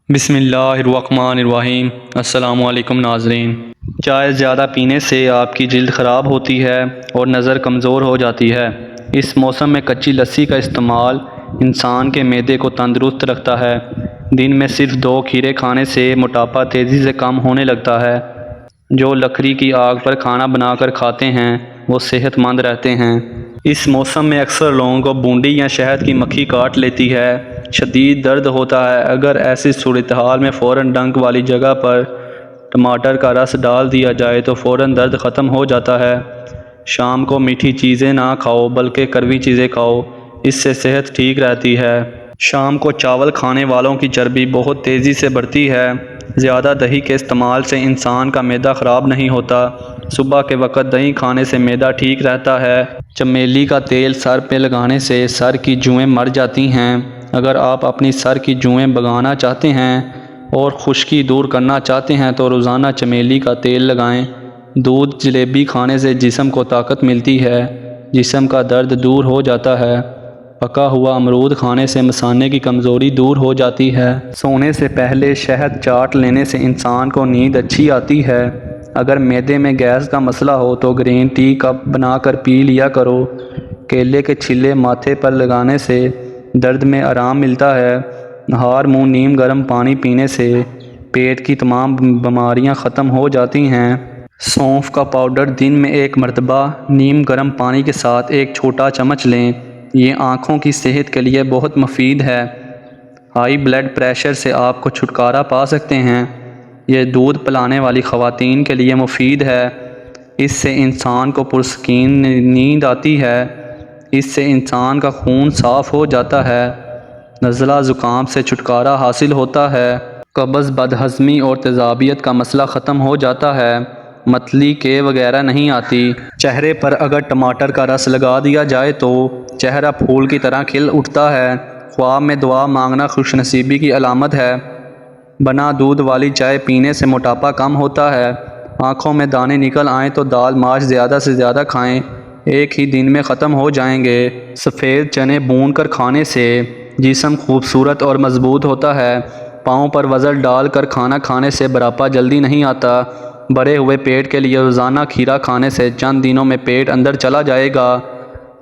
بسم اللہ الرحمن الرحیم۔ السلام علیکم ناظرین۔ چائے زیادہ پینے سے آپ کی جلد خراب ہوتی ہے اور نظر کمزور ہو جاتی ہے۔ اس موسم میں کچی لسی کا استعمال انسان کے معدے کو تندرست رکھتا ہے۔ دن میں صرف 2 کھیرے کھانے سے موٹاپا تیزی سے کم ہونے لگتا ہے۔ جو لکڑی کی آگ پر کھانا بنا کر کھاتے ہیں وہ صحت مند رہتے ہیں۔ اس موسم میں اکثر لوگوں کو بونڈی یا شہد کی مکھی کاٹ لیتی ہے۔ شدید درد ہوتا ہے۔ اگر ایسی صورتحال میں فوراً ڈنک والی جگہ پر ٹماٹر کا رس ڈال دیا جائے تو فوراً درد ختم ہو جاتا ہے۔ شام کو میٹھی چیزیں نہ کھاؤ بلکہ کڑوی چیزیں کھاؤ، اس سے صحت ٹھیک رہتی ہے۔ شام کو چاول کھانے والوں کی چربی بہت تیزی سے بڑھتی ہے۔ زیادہ دہی کے استعمال سے انسان کا معدہ خراب نہیں ہوتا۔ صبح کے وقت دہی کھانے سے معدہ ٹھیک رہتا ہے۔ چمیلی کا تیل سر پہ لگانے سے سر کی جوئیں مر جاتی ہیں۔ اگر آپ اپنی سر کی جوئیں بھگانا چاہتے ہیں اور خشکی دور کرنا چاہتے ہیں تو روزانہ چمیلی کا تیل لگائیں۔ دودھ جلیبی کھانے سے جسم کو طاقت ملتی ہے، جسم کا درد دور ہو جاتا ہے۔ پکا ہوا امرود کھانے سے مثانے کی کمزوری دور ہو جاتی ہے۔ سونے سے پہلے شہد چاٹ لینے سے انسان کو نیند اچھی آتی ہے۔ اگر معدے میں گیس کا مسئلہ ہو تو گرین ٹی کپ بنا کر پی لیا کرو۔ کیلے کے چھلے ماتھے پر لگانے سے درد میں آرام ملتا ہے۔ نہار منہ نیم گرم پانی پینے سے پیٹ کی تمام بیماریاں ختم ہو جاتی ہیں۔ سونف کا پاؤڈر دن میں 1 مرتبہ نیم گرم پانی کے ساتھ 1 چھوٹا چمچ لیں۔ یہ آنکھوں کی صحت کے لیے بہت مفید ہے۔ ہائی بلڈ پریشر سے آپ کو چھٹکارا پا سکتے ہیں۔ یہ دودھ پلانے والی خواتین کے لیے مفید ہے۔ اس سے انسان کو پرسکون نیند آتی ہے۔ اس سے انسان کا خون صاف ہو جاتا ہے۔ نزلہ زکام سے چھٹکارا حاصل ہوتا ہے۔ قبض، بدہضمی اور تیزابیت کا مسئلہ ختم ہو جاتا ہے۔ متلی کے وغیرہ نہیں آتی۔ چہرے پر اگر ٹماٹر کا رس لگا دیا جائے تو چہرہ پھول کی طرح کھل اٹھتا ہے۔ خواب میں دعا مانگنا خوش نصیبی کی علامت ہے۔ بنا دودھ والی چائے پینے سے موٹاپا کم ہوتا ہے۔ آنکھوں میں دانے نکل آئیں تو دال ماش زیادہ سے زیادہ کھائیں، ایک ہی دن میں ختم ہو جائیں گے۔ سفید چنے بھون کر کھانے سے جسم خوبصورت اور مضبوط ہوتا ہے۔ پاؤں پر وزن ڈال کر کھانا کھانے سے بڑھاپا جلدی نہیں آتا۔ بھرے ہوئے پیٹ کے لیے روزانہ کھیرا کھانے سے چند دنوں میں پیٹ اندر چلا جائے گا۔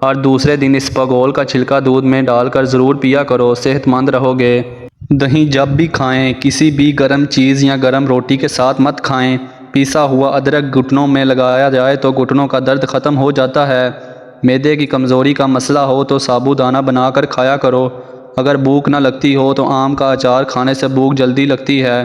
اور دوسرے دن اسپاغول کا چھلکا دودھ میں ڈال کر ضرور پیا کرو، صحت مند رہو گے۔ دہی جب بھی کھائیں کسی بھی گرم چیز یا گرم روٹی کے ساتھ مت کھائیں۔ پیسا ہوا ادرک گھٹنوں میں لگایا جائے تو گھٹنوں کا درد ختم ہو جاتا ہے۔ معدے کی کمزوری کا مسئلہ ہو تو سابودانہ بنا کر کھایا کرو۔ اگر بھوک نہ لگتی ہو تو آم کا اچار کھانے سے بھوک جلدی لگتی ہے۔